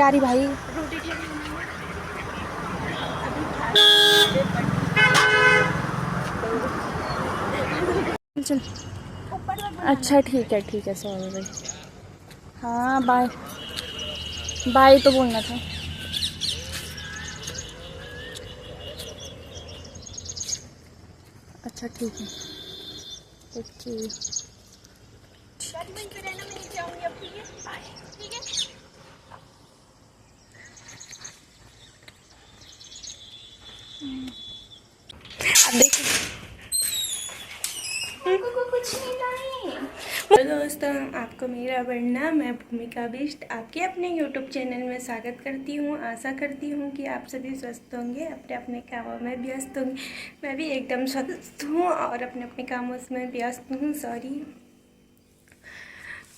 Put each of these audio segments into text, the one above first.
तैयारी भाई। रोटी चल अच्छा ठीक है सॉरी भाई। हाँ बाय बाय तो बोलना था। अच्छा ठीक है ओके वहीं पे रहना, मैं नीचे आऊंगी अब। ठीक है ठीक है। अब देखो कुछ नहीं लाई। तो दोस्तों आपको मेरा बढ़ना मैं भूमिका बिष्ट आपके अपने यूट्यूब चैनल में स्वागत करती हूँ। आशा करती हूँ कि आप सभी स्वस्थ होंगे, अपने अपने कामों में व्यस्त होंगे। मैं भी एकदम स्वस्थ हूँ और अपने अपने कामों में व्यस्त हूँ। सॉरी।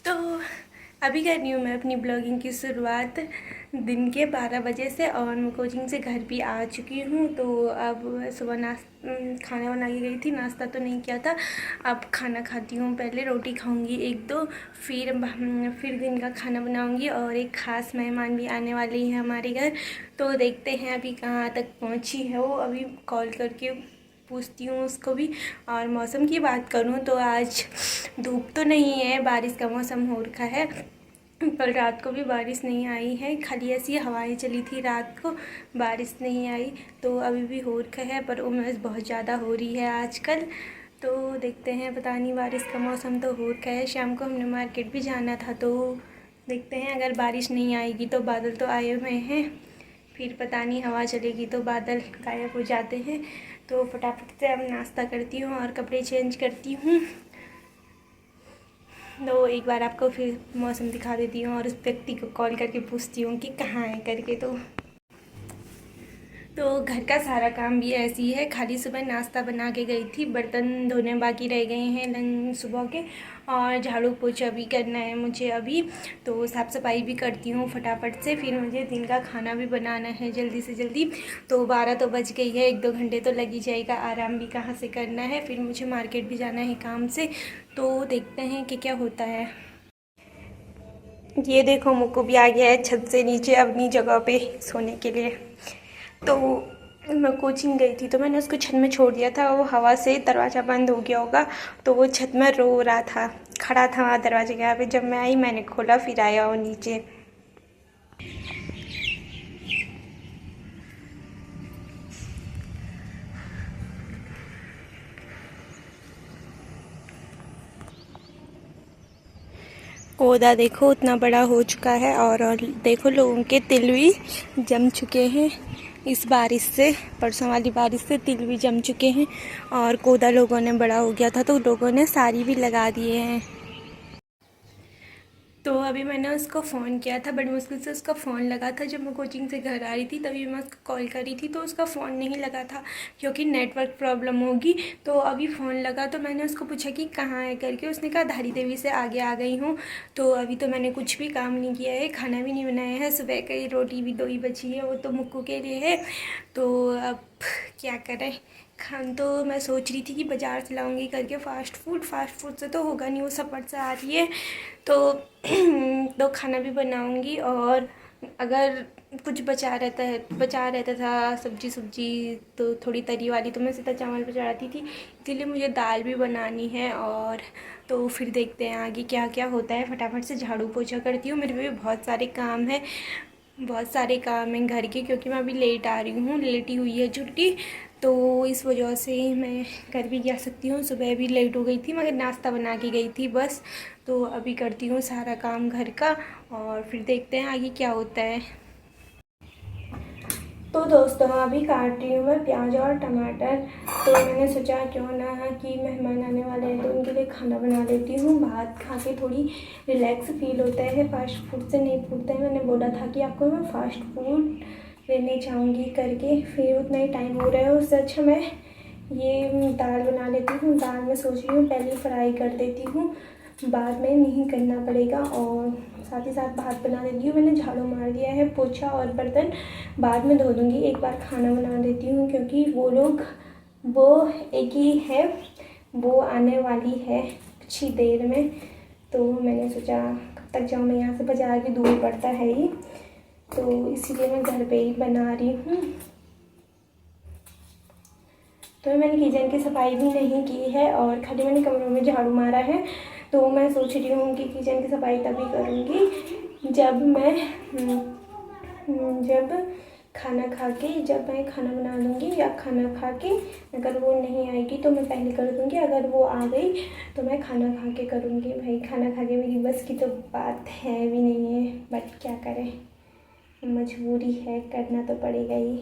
तो अभी कर रही हूँ मैं अपनी ब्लॉगिंग की शुरुआत दिन के 12 बजे से और मैं कोचिंग से घर भी आ चुकी हूँ। तो अब सुबह खाना बना के गई थी, नाश्ता तो नहीं किया था। अब खाना खाती हूँ, पहले रोटी खाऊंगी एक दो, फिर दिन का खाना बनाऊंगी। और एक ख़ास मेहमान भी आने वाले हैं हमारे घर, तो देखते हैं अभी कहाँ तक पहुँची है वो। अभी कॉल करके पूछती हूँ उसको भी। और मौसम की बात करूँ तो आज धूप तो नहीं है, बारिश का मौसम हो रखा है। कल रात को भी बारिश नहीं आई है, खाली ऐसी हवाएं चली थी रात को, बारिश नहीं आई। तो अभी भी हो रखा है पर उमस बहुत ज़्यादा हो रही है आजकल। तो देखते हैं, पता नहीं, बारिश का मौसम तो हो रखा है। शाम को हमने मार्केट भी जाना था, तो देखते हैं अगर बारिश नहीं आएगी तो बादल तो आए हुए हैं, फिर पता नहीं हवा चलेगी तो बादल गायब हो जाते हैं। तो फटाफट से अब नाश्ता करती हूँ और कपड़े चेंज करती हूँ। तो एक बार आपको फिर मौसम दिखा देती हूँ और उस व्यक्ति को कॉल करके पूछती हूँ कि कहाँ है करके। तो घर का सारा काम भी ऐसी है, खाली सुबह नाश्ता बना के गई थी, बर्तन धोने बाकी रह गए हैं लंच सुबह के, और झाड़ू पोछा भी करना है मुझे अभी। तो साफ़ सफाई भी करती हूँ फटाफट से, फिर मुझे दिन का खाना भी बनाना है जल्दी से जल्दी। तो 12 तो बज गई है, 1-2 घंटे तो लग ही जाएगा, आराम भी कहाँ से करना है, फिर मुझे मार्केट भी जाना है काम से। तो देखते हैं कि क्या होता है। ये देखो मुक्कू भी आ गया है छत से नीचे अपनी जगह पे सोने के लिए। तो मैं कोचिंग गई थी तो मैंने उसको छत में छोड़ दिया था, वो हवा से दरवाज़ा बंद हो गया होगा, तो वो छत में रो रहा था, खड़ा था वहाँ दरवाजे के यहाँ पे। जब मैं आई मैंने खोला, फिर आया वो नीचे। पौधा देखो उतना बड़ा हो चुका है, और देखो लोगों के तिल भी जम चुके हैं इस बारिश से। परसों वाली बारिश से तिल भी जम चुके हैं, और पौधा लोगों ने बड़ा हो गया था तो लोगों ने सारी भी लगा दिए हैं। तो अभी मैंने उसको फ़ोन किया था, बड़ी मुश्किल से उसका फ़ोन लगा था। जब मैं कोचिंग से घर आ रही थी तभी मैं उसको कॉल करी थी, तो उसका फ़ोन नहीं लगा था क्योंकि नेटवर्क प्रॉब्लम होगी। तो अभी फ़ोन लगा तो मैंने उसको पूछा कि कहाँ है करके, उसने कहा धारी देवी से आगे आ गई हूँ। तो अभी तो मैंने कुछ भी काम नहीं किया है, खाना भी नहीं बनाया है, सुबह की रोटी भी 2 ही बची है, वो तो मुक्कू के लिए है। तो अब क्या करें, खान तो मैं सोच रही थी कि बाज़ार से लाऊंगी करके फास्ट फूड से तो होगा नहीं, वो सफ़र से आ रही है तो तो खाना भी बनाऊंगी। और अगर कुछ बचा रहता था सब्जी तो थोड़ी तरी वाली, तो मैं सीधा चावल पे चढ़ाती थी, इसीलिए मुझे दाल भी बनानी है। और तो फिर देखते हैं आगे क्या क्या होता है। फटाफट से झाड़ू पोछा करती हूँ, मेरे भी बहुत सारे काम है, बहुत सारे काम हैं घर के, क्योंकि मैं अभी लेट आ रही हूँ, लेटी हुई है छुट्टी, तो इस वजह से मैं कर भी जा सकती हूँ। सुबह भी लेट हो गई थी मगर नाश्ता बना के गई थी बस। तो अभी करती हूँ सारा काम घर का और फिर देखते हैं आगे क्या होता है। तो दोस्तों अभी काट रही हूँ मैं प्याज और टमाटर। तो मैंने सोचा क्यों ना कि मेहमान आने वाले हैं तो उनके लिए खाना बना लेती हूँ। भात खा के थोड़ी रिलैक्स फील होता है, फास्ट फूड से नहीं फूलता है। मैंने बोला था कि आपको मैं फास्ट फूड लेने जाऊँगी करके, फिर उतना ही टाइम हो रहा है, उससे अच्छा मैं ये दाल बना लेती हूँ। दाल में सोच रही हूँ पहले फ्राई कर देती हूँ, बाद में नहीं करना पड़ेगा। और साथ ही साथ भात बना देती हूँ, मैंने झाड़ू मार दिया है, पोछा और बर्तन बाद में धो दूँगी। एक बार खाना बना देती हूँ क्योंकि वो एक ही है, वो आने वाली है कुछ ही देर में। तो मैंने सोचा कब तक जाऊँ मैं, यहाँ से बाज़ार भी दूर पड़ता है ही। तो इसीलिए मैं घर पे ही बना रही हूँ। तो मैंने किचन की सफाई भी नहीं की है और खाली मैंने कमरों में झाड़ू मारा है। तो मैं सोच रही हूँ कि किचन की सफाई तभी करूँगी जब मैं खाना बना लूँगी, या खाना खा के अगर वो नहीं आएगी तो मैं पहले कर दूँगी, अगर वो आ गई तो मैं खाना खा के करूँगी। भाई खाना खा के मेरी बस की तो बात है भी नहीं है, बट क्या करें, मजबूरी है, करना तो पड़ेगा ही।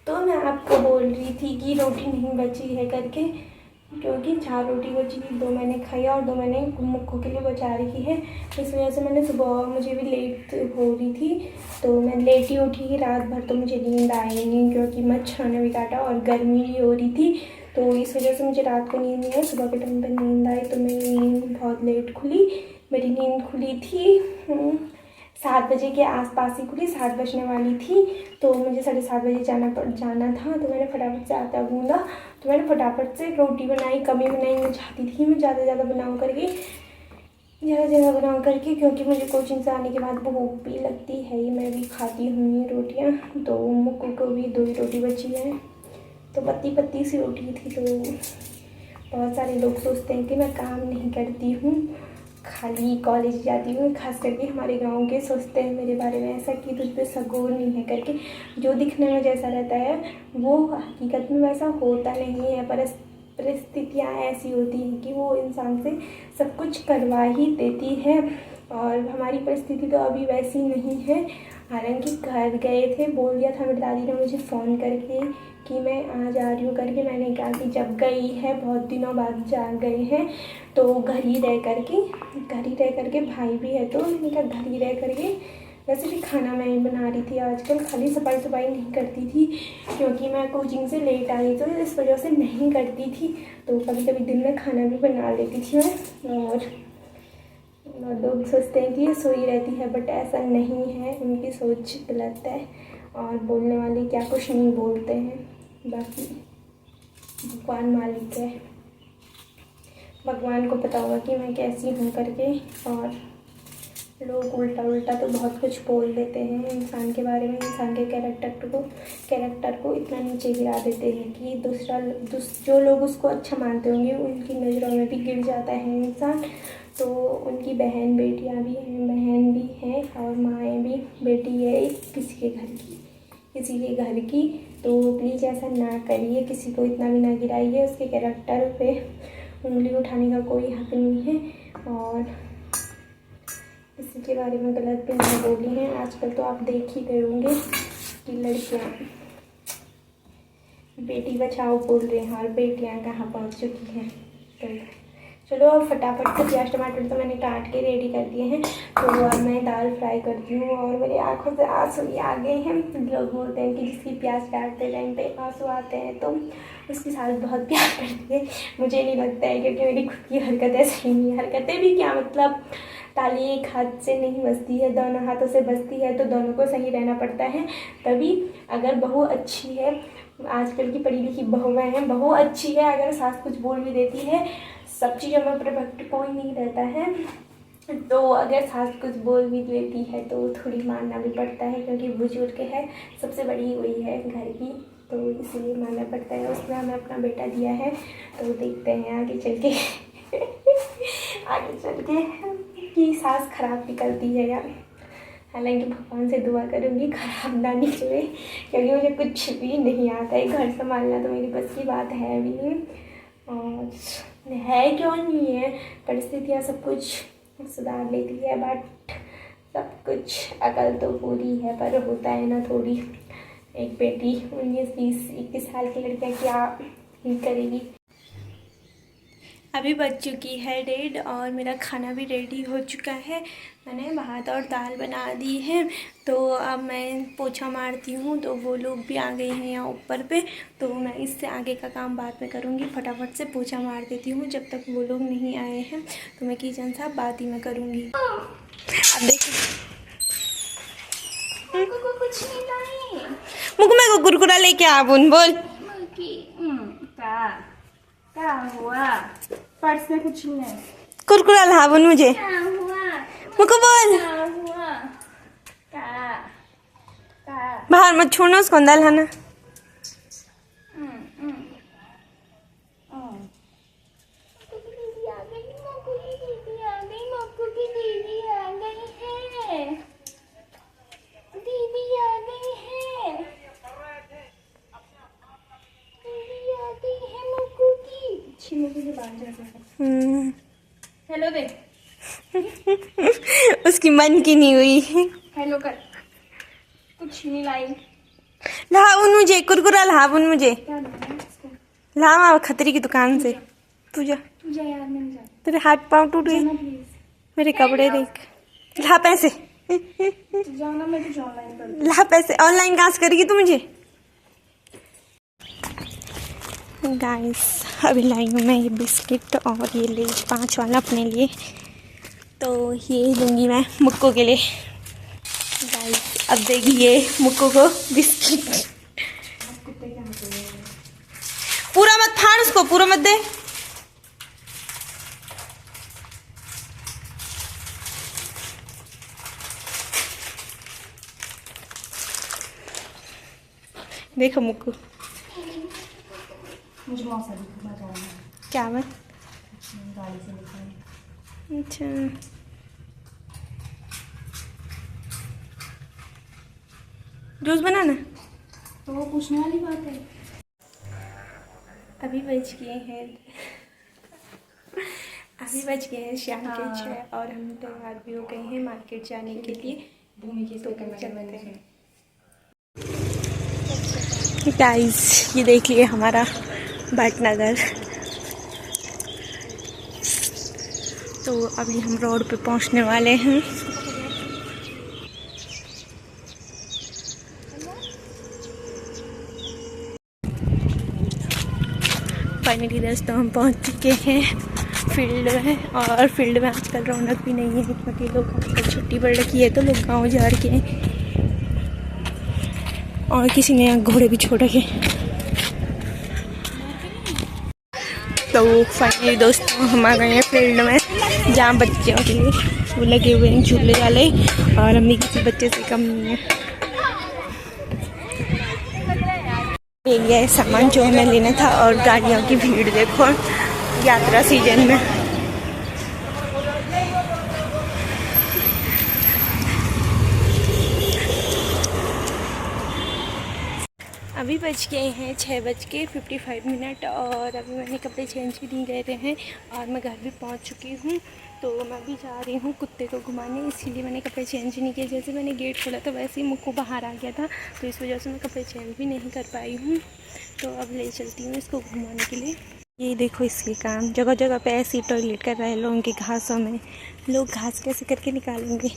तो मैं आपको बोल रही थी कि रोटी नहीं बची है करके, क्योंकि 4 रोटी बची थी, 2 मैंने खाई और 2 मैंने मुक्कू के लिए बचा रखी है। इस वजह से मैंने सुबह, मुझे भी लेट हो रही थी तो मैं लेट ही उठी। रात भर तो मुझे नींद आई नहीं क्योंकि मच्छरों ने भी काटा और गर्मी भी हो रही थी, तो इस वजह से मुझे रात को नींद नहीं आई। सुबह के टाइम पर नींद आई तो मेरी नींद बहुत लेट खुली। मेरी नींद खुली थी 7 बजे के आसपास ही खुली, 7 बजने वाली थी। तो मुझे 7:30 बजे जाना था, तो मैंने फटाफट से आटा गूँधा। तो मैंने फटाफट से रोटी बनाई, कमी बनाई। मैं चाहती थी मैं ज़्यादा ज़्यादा बनाऊँ करके, क्योंकि मुझे कोचिंग से आने के बाद भूख भी लगती है ही, मैं भी खाती हूँ ये रोटियाँ। तो मुक्कू को भी 2 ही रोटी बची है, तो पत्ती सी रोटी थी। तो बहुत सारे लोग सोचते हैं कि मैं काम नहीं करती हूँ, खाली कॉलेज जाती हूँ। खास करके हमारे गांव के सोचते हैं मेरे बारे में ऐसा कि तुझ पे सगोर नहीं है करके। जो दिखने में जैसा रहता है वो हकीकत में वैसा होता नहीं है, परिस्थितियाँ ऐसी होती हैं कि वो इंसान से सब कुछ करवा ही देती है। और हमारी परिस्थिति तो अभी वैसी नहीं है। हालांकि घर गए थे, बोल दिया था मेरी दादी ने मुझे फ़ोन करके कि मैं आ जा रही हूँ करके। मैंने कहा कि जब गई है, बहुत दिनों बाद जा गए हैं, तो घर ही रह करके भाई भी है तो मैंने कहा घर ही रह करके। वैसे भी खाना मैं ही बना रही थी आजकल, खाली सफाई नहीं करती थी क्योंकि मैं कोचिंग से लेट आई तो इस वजह से नहीं करती थी। तो कभी कभी दिन में खाना भी बना लेती थी मैं। और लोग सोचते हैं कि ये सोई रहती है, बट ऐसा नहीं है, उनकी सोच गलत है। और बोलने वाले क्या कुछ नहीं बोलते हैं, बाकी भगवान मालिक है, भगवान को पता होगा कि मैं कैसी हूँ करके। और लोग उल्टा तो बहुत कुछ बोल देते हैं इंसान के बारे में, इंसान के कैरेक्टर को इतना नीचे गिरा देते हैं कि जो लोग उसको अच्छा मानते होंगे उनकी नज़रों में भी गिर जाता है इंसान। तो उनकी बहन बेटियां भी हैं, बहन भी हैं और माएँ भी। बेटी है किसी के घर की, तो प्लीज़ ऐसा ना करिए, किसी को इतना भी ना गिराइए। उसके कैरेक्टर पे उंगली उठाने का कोई हक नहीं है और किसी के बारे में गलत भी नहीं बोली है। आजकल तो आप देख ही गए होंगे कि लड़कियां बेटी बचाओ बोल रहे हैं और बेटियां कहाँ पहुंच चुकी हैं। तो चलो अब फटाफट से प्याज टमाटर तो मैंने काट के रेडी कर दिए हैं, तो अब मैं दाल फ्राई करती हूँ। और मेरी आंखों से आंसू ही आ गए हैं। लोग बोलते हैं कि जिसकी प्याज काटते टाइम पे आंसू आते हैं तो उसकी सास बहुत प्यार करती है। मुझे नहीं लगता है, क्योंकि मेरी खुद की हरकत ऐसी नहीं है। हरकतें भी क्या मतलब, ताली एक हाथ से नहीं बजती है, दोनों हाथों से बजती है, तो दोनों को सही रहना पड़ता है। तभी अगर बहू अच्छी है, आजकल की पढ़ी लिखी बहुएं हैं, बहू अच्छी है, अगर सास कुछ बोल भी देती है, सब चीज़ों में परफेक्ट कोई नहीं रहता है, तो अगर सास कुछ बोल भी देती है तो थोड़ी मानना भी पड़ता है, क्योंकि बुजुर्ग है, सबसे बड़ी वही है घर की, तो इसलिए मानना पड़ता है। उसने हमें अपना बेटा दिया है, तो देखते हैं आगे चल के कि सास खराब निकलती है यार। हालांकि भगवान से दुआ करूँगी खराब ना निकले, क्योंकि मुझे कुछ भी नहीं आता है। घर संभालना तो मेरी बस की बात है भी नहीं, और है क्यों नहीं है, परिस्थितियाँ सब कुछ सुधार लेती है, बट सब कुछ अकल तो पूरी है, पर होता है ना थोड़ी। एक बेटी 19, 20, 21 साल की लड़कियाँ क्या ही करेगी। अभी बज चुकी है 1:30 और मेरा खाना भी रेडी हो चुका है। मैंने भात और दाल बना दी है, तो अब मैं पोछा मारती हूँ। तो वो लोग भी आ गए हैं यहाँ ऊपर पे, तो मैं इससे आगे का काम बाद में करूँगी। फटाफट से पोछा मार देती हूँ जब तक वो लोग नहीं आए हैं। तो मैं किचन साफ बाद ही में करूँगी। अब देखिए को कुछ नहीं लाई। मुझको मेरे को कुरकुरा लेके आ बुन बोल। क्या हुआ? पर्स में कुछ नहीं है। कुरकुरा ला बुन मुझे। क्या हुआ? मुझको बोल। क्या हुआ? क्या बाहर मत छोड़ना उसको, अंदर लाना। दीदी आ गई, मक्कू की दीदी आ गई, मक्कू की दीदी आ गई है, दीदी आ गई है, दीदी आ गई है मक्कू की। अच्छी मक्कू के बाहर जा सकते। हेलो दे। उसकी मन की नहीं हुई। हेलो कर। कुछ नहीं लाई। लाउन मुझे कुरकुरा, लाउन मुझे क्या लाना है इसको? लावा खतरी की दुकान से। तू जा, तू जा यार, मैं नहीं जाती। तेरे हाथ पाँव टूट गए। जाना प्लीज। मेरे कपड़े देख। ला पैसे, जाना, मैं कुछ ऑनलाइन कर दूँ। ला पैसे। ऑनलाइन कहाँ से करेगी तू मुझे? गाइस अभी लाई हूँ मैं ये बिस्किट और ये ले 5 वाला अपने लिए। तो ये लूँगी मैं मुक्को के लिए। गाइस अब देखिए मुक्को को बिस्किट। पूरा मत फाड़ उसको, पूरा मत दे। देखो मुक्को मुझे मौसा दिखा जाऊंगा। क्या बात। गाड़ी से निकल। अच्छा जूस बनाना तो वो पूछने वाली बात है। अभी बज गए हैं शाम के 6 और हम तैयार भी हो गए हैं मार्केट जाने के लिए। भूमि के तो चलते हैं। गाइस ये देख लिए हमारा भटनगर। तो अभी हम रोड पे पहुंचने वाले हैं। फाइनली दोस्तों हम पहुंच चुके हैं फील्ड में। और फील्ड में आजकल रौनक भी नहीं है क्योंकि लोग आजकल छुट्टी पड़ रखी है, तो लोग गाँव जा रखे हैं और किसी ने यहाँ घोड़े भी छोड़ रखे। तो फाइनली दोस्तों हम आ गए हैं फील्ड में जहाँ बच्चों के लिए वो लगे हुए हैं झूले वाले, और अम्मी किसी बच्चे से कम नहीं है। ले लिया है सामान जो हमें लेना था। और गाड़ियों की भीड़ देखो यात्रा सीजन में। अभी बज गए हैं 6:55 और अभी मैंने कपड़े चेंज भी नहीं गए हैं और मैं घर भी पहुंच चुकी हूं। तो मैं भी जा रही हूं कुत्ते को घुमाने, इसीलिए मैंने कपड़े चेंज नहीं किए। जैसे मैंने गेट खोला तो वैसे ही मुक्को बाहर आ गया था, तो इस वजह से मैं कपड़े चेंज भी नहीं कर पाई हूँ। तो अब ले चलती हूँ इसको घुमाने के लिए। ये देखो इसके काम, जगह जगह पे ऐसे टॉयलेट कर रहे हैं लोगों की घासों में। लोग घास कैसे करके निकालेंगे।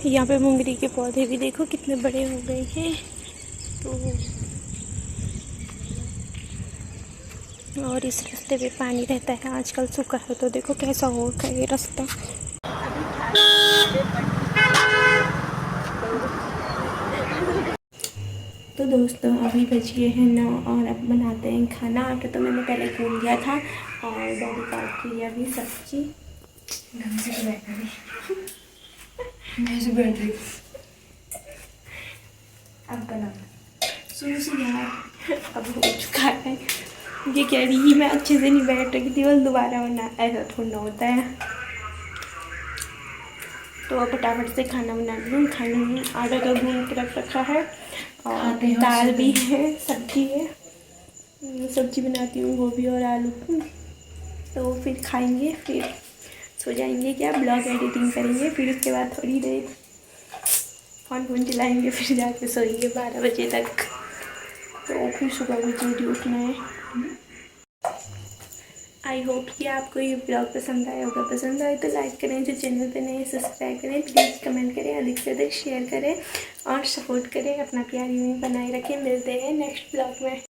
यहाँ पे मुंगरी के पौधे भी देखो कितने बड़े हो गए हैं। तो और इस रास्ते पे पानी रहता है, आजकल सूखा है तो देखो कैसा हो गया ये रास्ता। तो दोस्तों अभी बजिए हैं 9 और अब बनाते हैं खाना। आटा तो मैंने पहले भून लिया था और डैडी काट के लिया अभी सब्जी। ढंग से तो बैठ रही मैं से बैठ रही। अब बना सुनो सी यार अब हो चुका है। ये कह रही मैं अच्छे से नहीं बैठ रही थी, बस दोबारा बना, ऐसा थोड़ा होता है। तो अब फटाफट से खाना बना लूँ। खाने में आटा तो भून के रख रखा है और दाल भी है, सब्जी है। सब्जी बनाती हूँ गोभी और आलू की। तो फिर खाएंगे, फिर सो जाएंगे। क्या ब्लॉग एडिटिंग करेंगे, फिर उसके बाद थोड़ी देर फ़ोन चलाएंगे, फिर जाके सोएंगे 12 बजे तक। तो फिर सुबह भी जल्दी उठना है। आई होप कि आपको ये ब्लॉग पसंद आया होगा। पसंद आए तो लाइक करें, जो चैनल पे नए सब्सक्राइब करें, प्लीज़ कमेंट करें, अधिक से अधिक शेयर करें और सपोर्ट करें। अपना प्यार यूँ ही बनाए रखें। मिलते हैं नेक्स्ट ब्लॉग में।